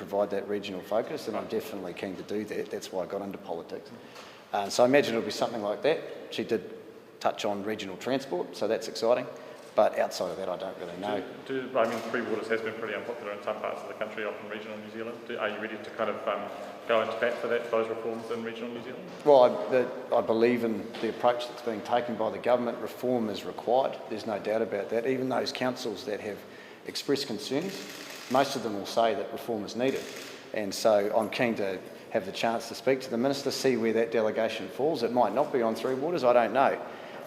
provide that regional focus, and I'm definitely keen to do that. That's why I got into politics. So I imagine it'll be something like that. She did touch on regional transport, so that's exciting. But outside of that, I don't really know. Three Waters has been pretty unpopular in some parts of the country, often regional New Zealand. Are you ready to kind of go into bat for those reforms in regional New Zealand? Well, I believe in the approach that's being taken by the government. Reform is required. There's no doubt about that. Even those councils that have expressed concerns, most of them will say that reform is needed. And so I'm keen to have the chance to speak to the Minister, see where that delegation falls. It might not be on Three Waters, I don't know.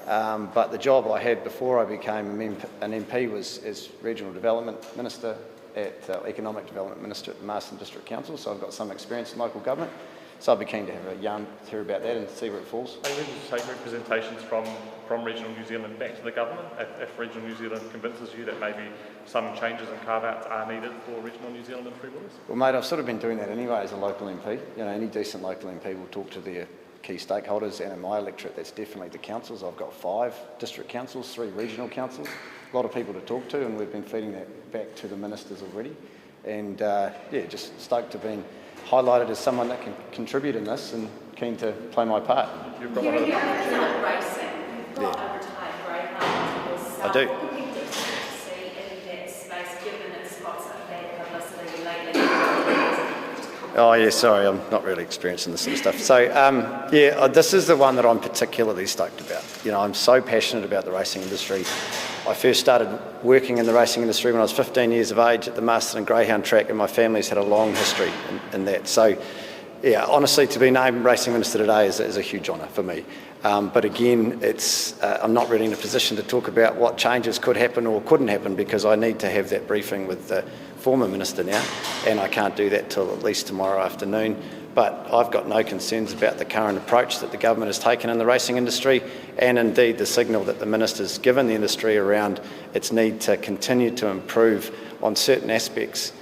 But the job I had before I became an MP was as Regional Development Minister Economic Development Minister at the Marsden District Council, so I've got some experience in local government. So I'd be keen to have a yarn to hear about that and see where it falls. Are you ready to take representations from regional New Zealand back to the government if regional New Zealand convinces you that maybe some changes and carve-outs are needed for regional New Zealand and Three Waters? Well, mate, I've sort of been doing that anyway as a local MP. You know, any decent local MP will talk to their key stakeholders, and in my electorate that's definitely the councils. I've got 5 district councils, 3 regional councils, a lot of people to talk to, and we've been feeding that back to the ministers already. And just stoked to being highlighted as someone that can contribute in this and keen to play my part. You've got one of the racing. You've got a retired greyhound. I do. What would you do to see in that space, given it's got some bad publicity lately? Oh yeah, sorry, I'm not really experienced in this sort of stuff. So this is the one that I'm particularly stoked about. You know, I'm so passionate about the racing industry. I first started working in the racing industry when I was 15 years of age at the Marsden Greyhound track, and my family's had a long history in that. So yeah, honestly, to be named Racing Minister today is a huge honour for me. But again, I'm not really in a position to talk about what changes could happen or couldn't happen, because I need to have that briefing with the former Minister now, and I can't do that till at least tomorrow afternoon. But I've got no concerns about the current approach that the government has taken in the racing industry, and indeed the signal that the Minister's given the industry around its need to continue to improve on certain aspects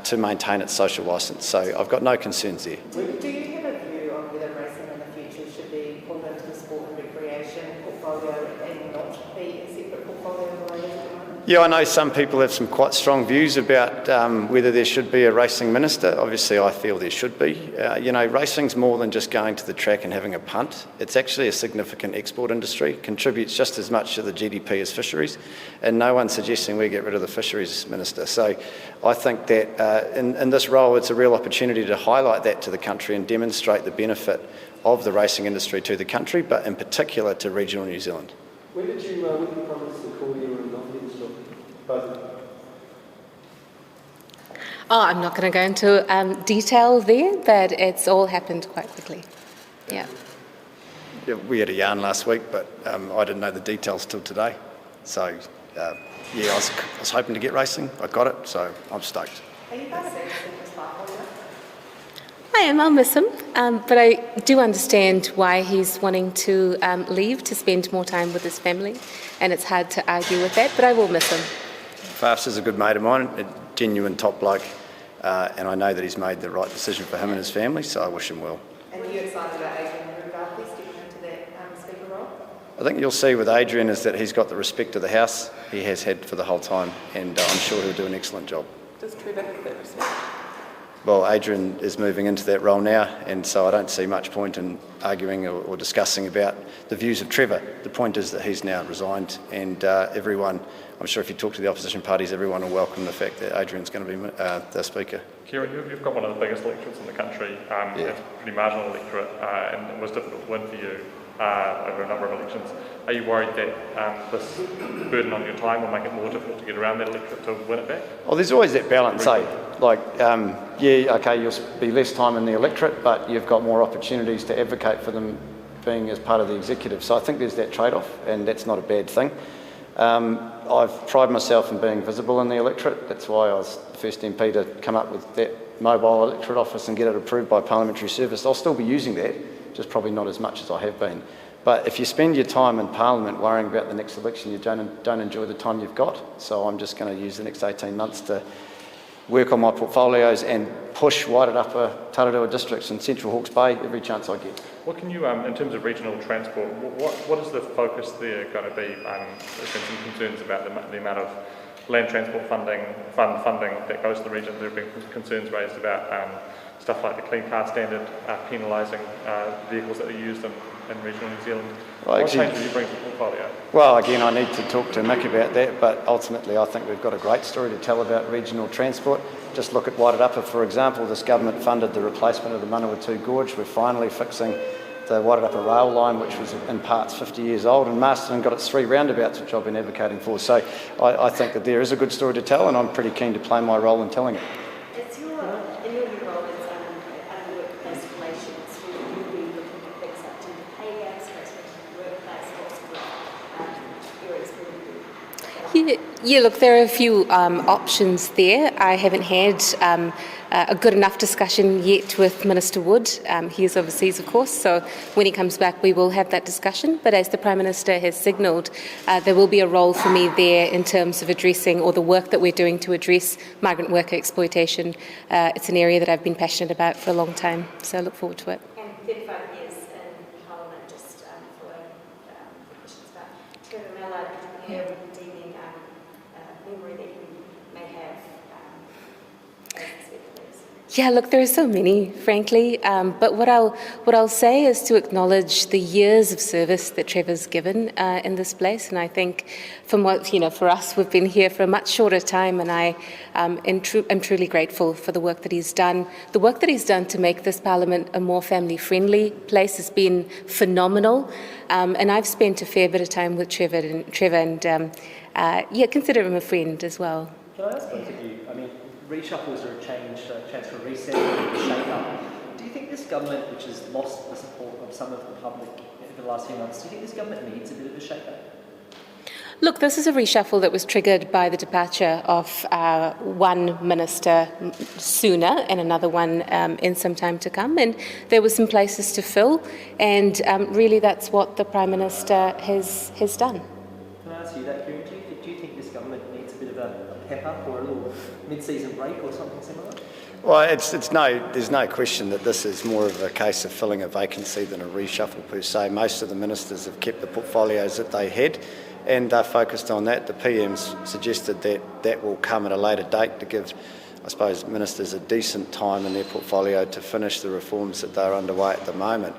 to maintain its social licence. So I've got no concerns there. Do you have a view on whether racing in the future should be pulled into the sport and recreation portfolio and not be a separate portfolio of the way it is at the moment? Yeah, I know some people have some quite strong views about whether there should be a racing minister. Obviously, I feel there should be. Racing's more than just going to the track and having a punt. It's actually a significant export industry, contributes just as much to the GDP as fisheries, and no one's suggesting we get rid of the fisheries minister. So I think that in this role, it's a real opportunity to highlight that to the country and demonstrate the benefit of the racing industry to the country, but in particular to regional New Zealand. When did you promise to call you and not get stuff? I'm not going to go into detail there, but it's all happened quite quickly. Yeah. Yeah, we had a yarn last week, but I didn't know the details till today. So, I was hoping to get racing. I got it, so I'm stoked. Are you guys actually just I am, I'll miss him, but I do understand why he's wanting to leave to spend more time with his family, and it's hard to argue with that, but I will miss him. Fafs is a good mate of mine, a genuine top bloke, and I know that he's made the right decision for him and his family, so I wish him well. And are you excited about Adrian Rudolph stepping into that speaker role? I think you'll see with Adrian is that he's got the respect of the House he has had for the whole time, and I'm sure he'll do an excellent job. Does Trevor have that respect? Well, Adrian is moving into that role now, and so I don't see much point in arguing or discussing about the views of Trevor. The point is that he's now resigned, and everyone, I'm sure if you talk to the opposition parties, everyone will welcome the fact that Adrian's going to be the Speaker. Kieran, you've got one of the biggest electorates in the country, a pretty marginal electorate, and it was difficult to win for you over a number of elections. Are you worried that this burden on your time will make it more difficult to get around that electorate to win it back? Well, there's always that balance, eh? You'll be less time in the electorate, but you've got more opportunities to advocate for them being as part of the executive. So I think there's that trade-off, and that's not a bad thing. I've prided myself in being visible in the electorate. That's why I was the first MP to come up with that mobile electorate office and get it approved by Parliamentary Service. I'll still be using that, just probably not as much as I have been. But if you spend your time in Parliament worrying about the next election, you don't enjoy the time you've got. So I'm just going to use the next 18 months to work on my portfolios and push Waitarapa, Tararua districts and Central Hawke's Bay every chance I get. What can you, in terms of regional transport, what is the focus there going to be? There's been some concerns about the amount of land transport funding that goes to the region. There have been concerns raised about stuff like the Clean Car Standard penalising vehicles that are used in regional New Zealand. Well, what actually, change would you bring to the portfolio? Well, again, I need to talk to Mick about that, but ultimately I think we've got a great story to tell about regional transport. Just look at Wairarapa, for example. This government funded the replacement of the Manawatu Gorge. We're finally fixing the Wairarapa rail line, which was in parts 50 years old, and Masterton got its 3 roundabouts, which I've been advocating for. So I think that there is a good story to tell, and I'm pretty keen to play my role in telling it. In your new role as under workplace relations, will you be looking at things like gender pay gaps, respect in the workplace, what's your experience? Yeah, look, there are a few options there. I haven't had a good enough discussion yet with Minister Wood. He is overseas, of course, so when he comes back we will have that discussion. But as the Prime Minister has signalled, there will be a role for me there in terms of addressing, or the work that we're doing to address migrant worker exploitation. It's an area that I've been passionate about for a long time, so I look forward to it. And 35 years in Parliament, just for questions about Trevor Mallard, your redeeming memory that you may have as the Speaker. Yeah, look, there are so many, frankly, but what I'll say is to acknowledge the years of service that Trevor's given in this place, and I think from what, for us, we've been here for a much shorter time, and I am truly grateful for the work that he's done. The work that he's done to make this Parliament a more family-friendly place has been phenomenal, and I've spent a fair bit of time with Trevor, and consider him a friend as well. Can I ask both of you, reshuffles are a change, chance for a reset, a shake-up. Do you think this government, which has lost the support of some of the public over the last few months, do you think this government needs a bit of a shake-up? Look, this is a reshuffle that was triggered by the departure of one minister sooner and another one in some time to come, and there were some places to fill, and really that's what the Prime Minister has done. Can I ask you that, Kieran? Do you think this government needs a bit of a pep-up or a little mid-season break or something similar? Well, there's no question that this is more of a case of filling a vacancy than a reshuffle per se. Most of the ministers have kept the portfolios that they had, and they're focused on that. The PM's suggested that will come at a later date to give, I suppose, ministers a decent time in their portfolio to finish the reforms that they're underway at the moment.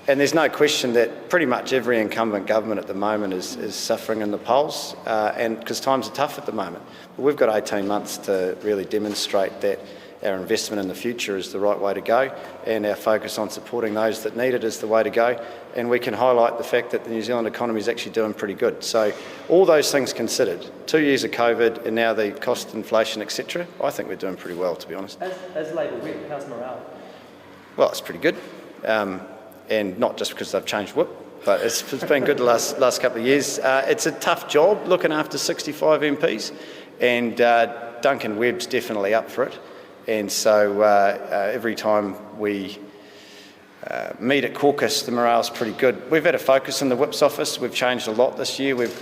And there's no question that pretty much every incumbent government at the moment is suffering in the polls, and because times are tough at the moment. But we've got 18 months to really demonstrate that our investment in the future is the right way to go, and our focus on supporting those that need it is the way to go. And we can highlight the fact that the New Zealand economy is actually doing pretty good. So all those things considered, 2 years of COVID and now the cost inflation, etc., I think we're doing pretty well, to be honest. As Labour whip, how's morale? Well, it's pretty good. And not just because they've changed whip, but it's been good the last couple of years. It's a tough job looking after 65 MPs, and Duncan Webb's definitely up for it. And so every time we meet at caucus, the morale's pretty good. We've had a focus in the Whip's office. We've changed a lot this year. We've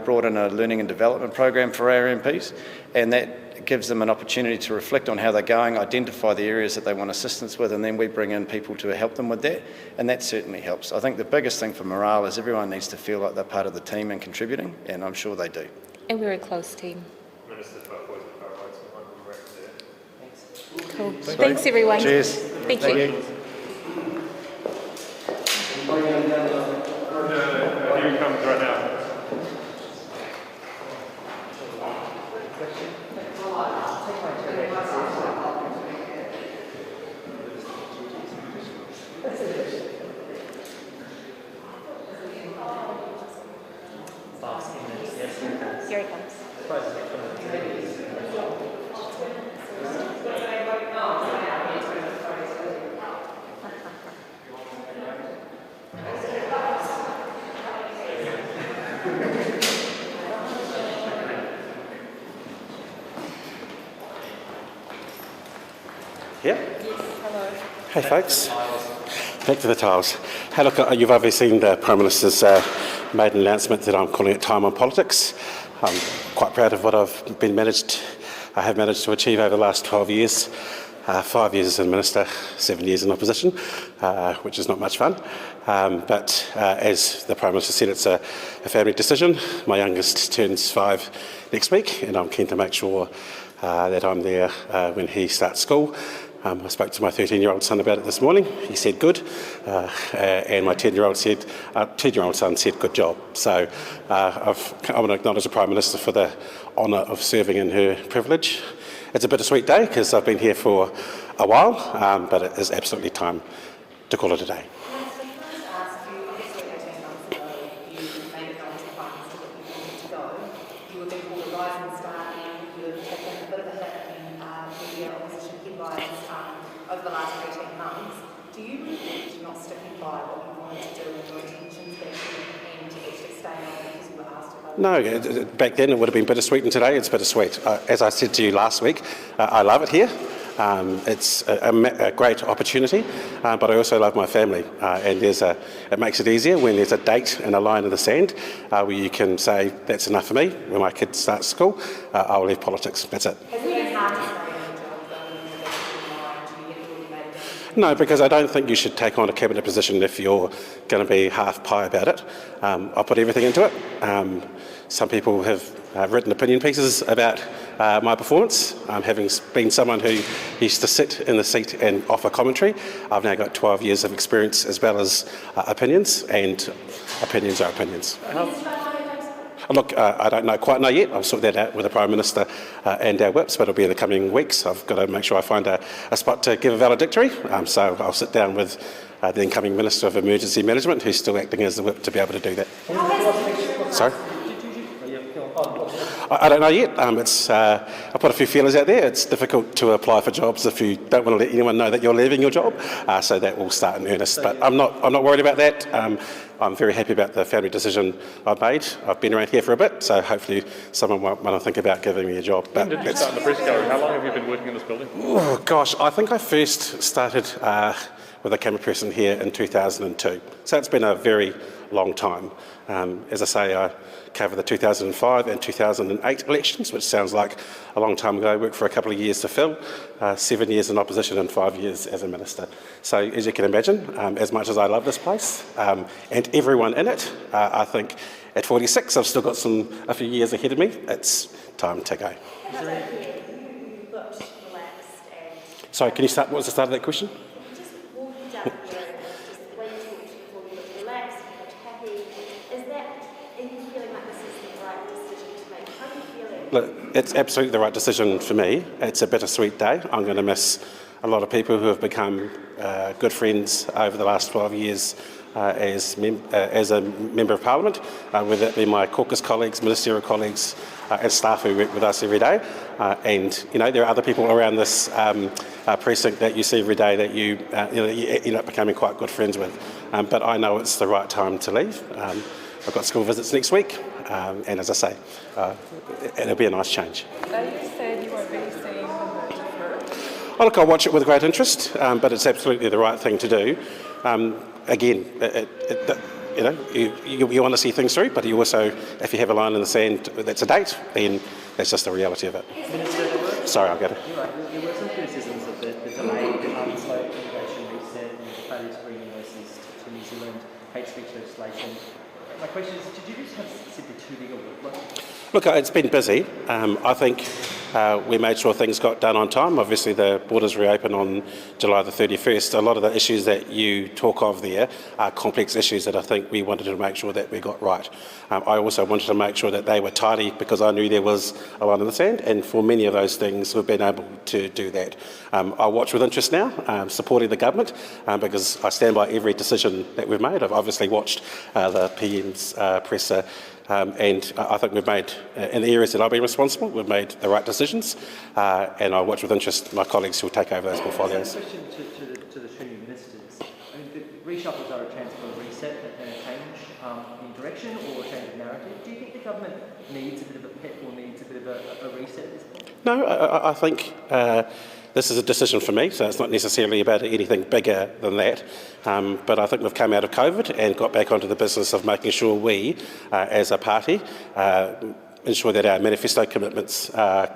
brought in a learning and development program for our MPs, and that gives them an opportunity to reflect on how they're going, identify the areas that they want assistance with, and then we bring in people to help them with that, and that certainly helps. I think the biggest thing for morale is everyone needs to feel like they're part of the team and contributing, and I'm sure they do. And we're a close team. Cool. Thanks, everyone. Cheers. Thank you. Here comes right now. Here he comes. Yeah? Hey folks, back to the tiles. Hey look, you've obviously seen the Prime Minister's made an announcement that I'm calling it time on politics. I'm quite proud of what I have managed to achieve over the last 12 years. 5 years as a minister, 7 years in opposition, which is not much fun. But as the Prime Minister said, it's a family decision. My youngest turns 5 next week, and I'm keen to make sure that I'm there when he starts school. I spoke to my 13-year-old son about it this morning. He said good, and my 10-year-old son said good job. So I want to acknowledge the Prime Minister for the honour of serving in her privilege. It's a bittersweet day because I've been here for a while, but it is absolutely time to call it a day. Over the last 18 months, do you regret not sticking by what you wanted to do with your intentions that you and to actually stay on because you were asked about it? No, back then it would have been bittersweet, and today it's bittersweet. As I said to you last week, I love it here. It's a great opportunity, but I also love my family, and it makes it easier when there's a date and a line in the sand where you can say, that's enough for me. When my kids start school, I'll leave politics. That's it. Has it been hard to stay in a job though when you're No, because I don't think you should take on a cabinet position if you're going to be half pie about it. I'll put everything into it. Some people have written opinion pieces about my performance. Having been someone who used to sit in the seat and offer commentary, I've now got 12 years of experience as well as opinions, and opinions are opinions. Look, I don't quite know yet. I'll sort that out with the Prime Minister and our whips, but it'll be in the coming weeks. I've got to make sure I find a spot to give a valedictory. So I'll sit down with the incoming Minister of Emergency Management, who's still acting as the whip, to be able to do that. Sorry? I don't know yet. I put a few feelers out there. It's difficult to apply for jobs if you don't want to let anyone know that you're leaving your job. So that will start in earnest. But I'm not worried about that. I'm very happy about the family decision I've made. I've been around here for a bit, so hopefully someone won't want to think about giving me a job. When did you start in the press gallery? How long have you been working in this building? Oh gosh, I think I first started with a camera person here in 2002. So it's been a very long time. As I say, I covered the 2005 and 2008 elections, which sounds like a long time ago. I worked for a couple of years to fill, 7 years in opposition and 5 years as a minister. So as you can imagine, as much as I love this place and everyone in it, I think at 46 I've still got a few years ahead of me. It's time to go. You looked relaxed and Sorry, can you start? What was the start of that question? just walking down here and just the way you talked before, you looked relaxed, you looked happy. Are you feeling like this is the right decision to make? How are you feeling? Look, it's absolutely the right decision for me. It's a bittersweet day. I'm going to miss a lot of people who have become good friends over the last 12 years as a Member of Parliament, whether it be my caucus colleagues, ministerial colleagues and staff who work with us every day. And, there are other people around this precinct that you see every day that you end up becoming quite good friends with. But I know it's the right time to leave. I've got school visits next week, and as I say, it'll be a nice change. You said you weren't really seeing the defer. Oh, look, I'll watch it with great interest, but it's absolutely the right thing to do. Again, you want to see things through, but you also, if you have a line in the sand that's a date, then that's just the reality of it. Sorry, I'll get it. There were some criticisms of the delay, the slow immigration reset, and the failure to bring nurses to New Zealand, hate speech legislation. My question is, did you just have simply too big a workload? Look, it's been busy. I think we made sure things got done on time. Obviously, the borders reopen on July the 31st. A lot of the issues that you talk of there are complex issues that I think we wanted to make sure that we got right. I also wanted to make sure that they were tidy because I knew there was a line in the sand, and for many of those things, we've been able to do that. I watch with interest now, supporting the government, because I stand by every decision that we've made. I've obviously watched the PM's presser, and I think we've made, in the areas that I've been responsible, we've made the right decisions, and I watch with interest my colleagues who will take over those portfolios. A question to the two new ministers. I mean, the reshuffles are a chance for a reset and a change in direction or a change of narrative. Do you think the government needs a bit of a pep or needs a bit of a reset at this point? No, I think this is a decision for me, so it's not necessarily about anything bigger than that. But I think we've come out of COVID and got back onto the business of making sure we, as a party, ensure that our manifesto commitments are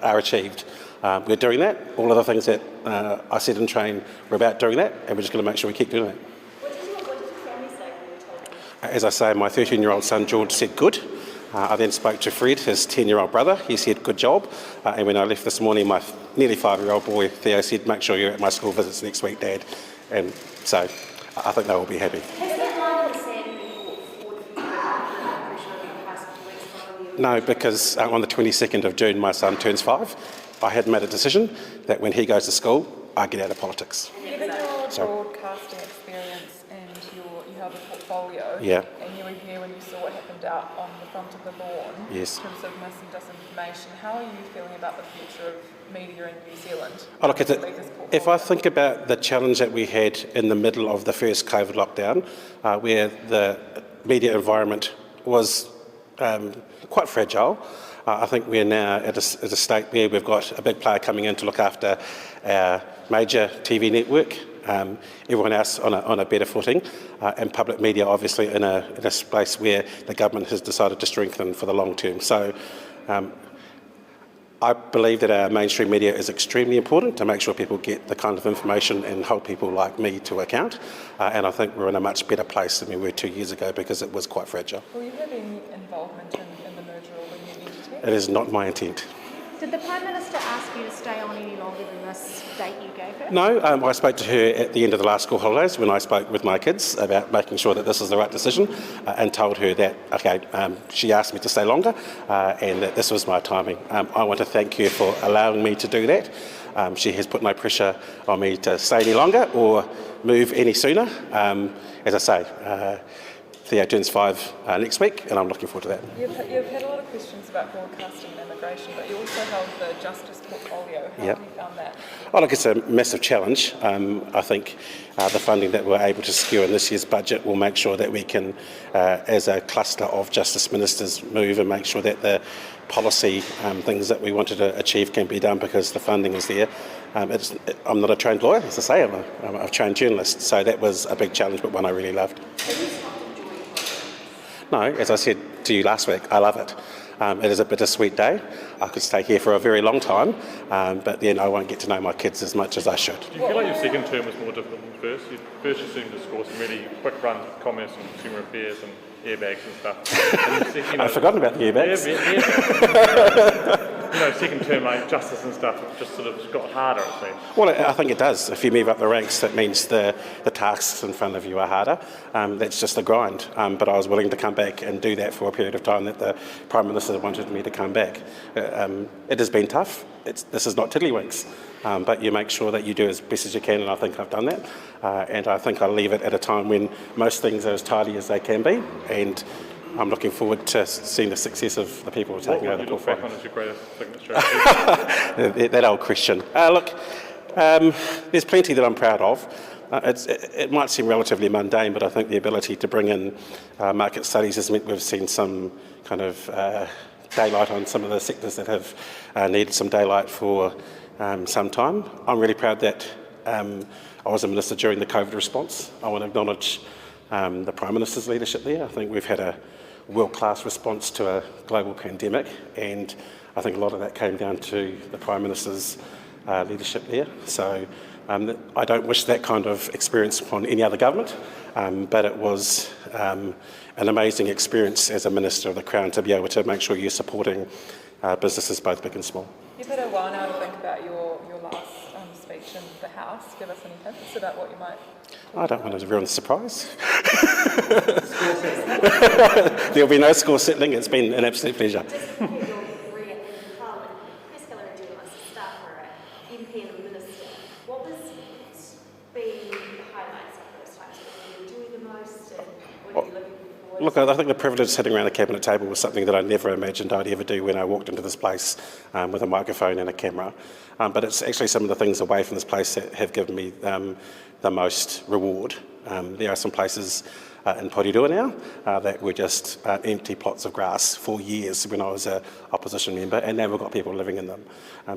achieved. We're doing that. All of the things that I said in train, we're about doing that, and we're just going to make sure we keep doing that. What did your family say when you told them? As I say, my 13-year-old son George said good. I then spoke to Fred, his 10-year-old brother. He said good job. And when I left this morning, my nearly 5-year-old boy Theo said, make sure you're at my school visits next week, Dad. And so I think they will be happy. Has that line of the sand been brought forward for you pressure over the past couple of weeks following you? No, because on the 22nd of June, my son turns 5. I had made a decision that when he goes to school, I get out of politics. Given your broadcasting experience and you have a portfolio, and you were here when you saw what happened out on the front of the lawn in terms of mis and disinformation, how are you feeling about the future of media in New Zealand? Oh, look, if I think about the challenge that we had in the middle of the first COVID lockdown, where the media environment was quite fragile, I think we're now at a state where we've got a big player coming in to look after our major TV network, everyone else on a better footing, and public media obviously in a place where the government has decided to strengthen for the long term. So I believe that our mainstream media is extremely important to make sure people get the kind of information and hold people like me to account, and I think we're in a much better place than we were 2 years ago because it was quite fragile. Will you have any involvement in the merger or the new entity? It is not my intent. Did the Prime Minister ask you to stay on any longer than this date you gave her? No, I spoke to her at the end of the last school holidays when I spoke with my kids about making sure that this is the right decision, and told her that, she asked me to stay longer and that this was my timing. I want to thank her for allowing me to do that. She has put no pressure on me to stay any longer or move any sooner. As I say, Theo turns 5 next week, and I'm looking forward to that. You've had a lot of questions about broadcasting and immigration, but you also held the Justice portfolio. How have you found that? Oh, look, it's a massive challenge. I think the funding that we're able to secure in this year's budget will make sure that we can, as a cluster of Justice Ministers, move and make sure that the policy things that we wanted to achieve can be done because the funding is there. I'm not a trained lawyer, as I say, I'm a trained journalist, so that was a big challenge, but one I really loved. No, as I said to you last week, I love it. It is a bittersweet day. I could stay here for a very long time, but then I won't get to know my kids as much as I should. Do you feel like your second term was more difficult than first? First you seemed to score some really quick runs with commerce and consumer affairs and airbags and stuff. I've forgotten about the airbags. Second term, like justice and stuff, it just sort of got harder, it seems. Well, I think it does. If you move up the ranks, that means the tasks in front of you are harder. That's just the grind. But I was willing to come back and do that for a period of time that the Prime Minister wanted me to come back. It has been tough. This is not tiddlywinks. But you make sure that you do as best as you can, and I think I've done that. And I think I'll leave it at a time when most things are as tidy as they can be. And I'm looking forward to seeing the success of the people who are taking over the portfolio. What would you look back on as your greatest signature? That old question. Look, there's plenty that I'm proud of. It might seem relatively mundane, but I think the ability to bring in market studies has meant we've seen some kind of daylight on some of the sectors that have needed some daylight for some time. I'm really proud that I was a minister during the COVID response. I want to acknowledge the Prime Minister's leadership there. I think we've had a world-class response to a global pandemic, and I think a lot of that came down to the Prime Minister's leadership there. So I don't wish that kind of experience upon any other government, but it was an amazing experience as a Minister of the Crown to be able to make sure you're supporting businesses both big and small. You've had a while now to think about your last speech in the House. Give us any hints about what you might... I don't want to ruin the surprise. There'll be no score settling. It's been an absolute pleasure. Just compare your career in Parliament, press gallery journalist, staffer, MP and a minister. What was being the highlights of those times? What did you enjoy the most, and what are you looking forward Look, I think the privilege of sitting around a cabinet table was something that I never imagined I'd ever do when I walked into this place with a microphone and a camera. But it's actually some of the things away from this place that have given me the most reward. There are some places in Porirua now that were just empty plots of grass for years when I was an opposition member, and now we've got people living in them.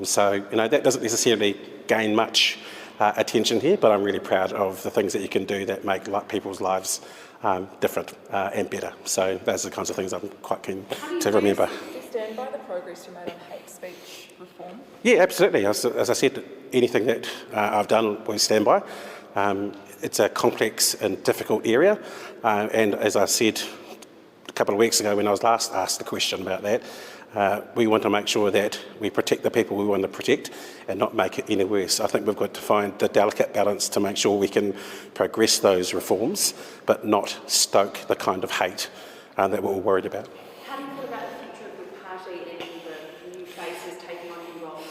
So that doesn't necessarily gain much attention here, but I'm really proud of the things that you can do that make people's lives different and better. So those are the kinds of things I'm quite keen to remember. Just stand by the progress you made on hate speech reform? Yeah, absolutely. As I said, anything that I've done, we stand by. It's a complex and difficult area, and as I said a couple of weeks ago when I was last asked the question about that, we want to make sure that we protect the people we want to protect and not make it any worse. I think we've got to find the delicate balance to make sure we can progress those reforms, but not stoke the kind of hate that we're all worried about. How do you feel about the future of the party and the new faces taking on new roles?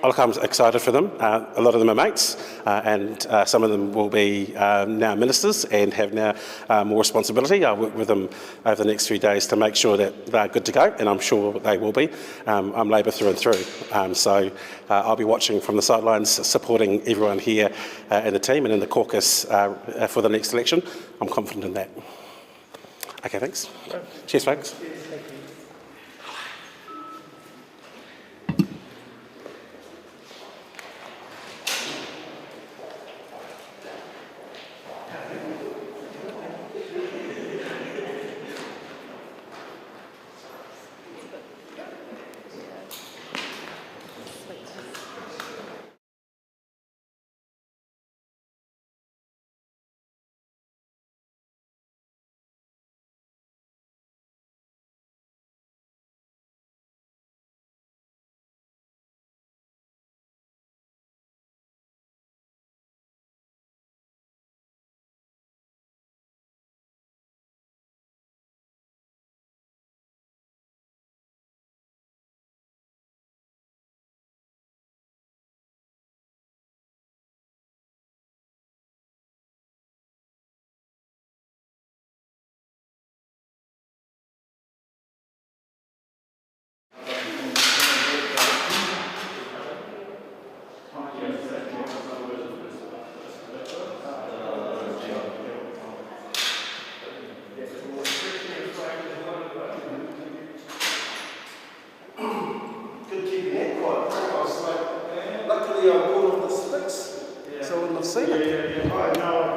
Look, I'm excited for them. A lot of them are mates, and some of them will be now ministers and have now more responsibility. I'll work with them over the next few days to make sure that they're good to go, and I'm sure they will be. I'm Labour through and through, so I'll be watching from the sidelines, supporting everyone here in the team and in the caucus for the next election. I'm confident in that. Okay, thanks. Cheers, folks.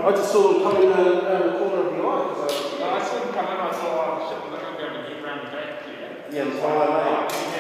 I just saw them coming around the corner of the eye. I saw them come in, I thought, oh shit, they're not going to get round the back here. Yeah, that's why I made.